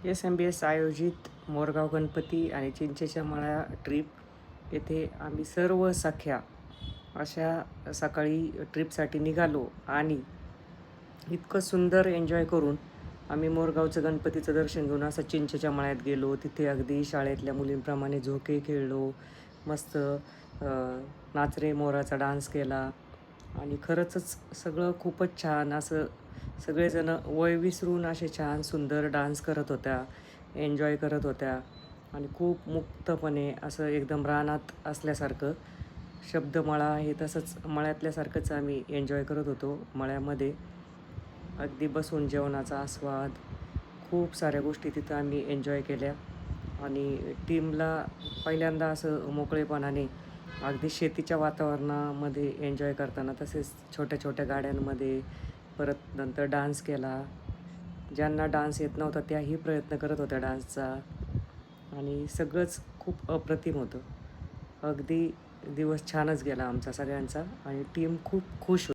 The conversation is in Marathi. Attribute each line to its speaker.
Speaker 1: SMBS आयोजित मोरगाव गणपती आणि चिंचेच्या मळ्या ट्रिप येथे आम्ही सर्व सख्या अशा सकाळी ट्रिपसाठी निघालो आणि इतकं सुंदर एन्जॉय करून आम्ही मोरगावचं गणपतीचं दर्शन घेऊन असं चिंचेच्या मळ्यात गेलो. तिथे अगदी शाळेतल्या मुलींप्रमाणे झोके खेळलो, मस्त नाच रे मोराचा डान्स केला आणि खरंचच सगळं खूपच छान असं सगळेजणं वय विसरून असे छान सुंदर डान्स करत होत्या, एन्जॉय करत होत्या आणि खूप मुक्तपणे असं एकदम रानात असल्यासारखं शब्दमळा आहे तसंच मळ्यातल्यासारखंच आम्ही एन्जॉय करत होतो मळ्यामध्ये. अगदी बसून जेवणाचा आस्वाद, खूप साऱ्या गोष्टी तिथं आम्ही एन्जॉय केल्या आणि टीमला पहिल्यांदा असं मोकळेपणाने अगदी शेतीच्या वातावरणामध्ये एन्जॉय करताना तसेच छोट्या छोट्या गाड्यांमध्ये परत नंतर डान्स केला. ज्यांना डान्स येत नव्हता त्याही प्रयत्न करत होत्या डान्सचा आणि सगळंच खूप अप्रतिम होतं. अगदी दिवस छानच गेला आमचा सगळ्यांचा आणि टीम खूप खुश होती.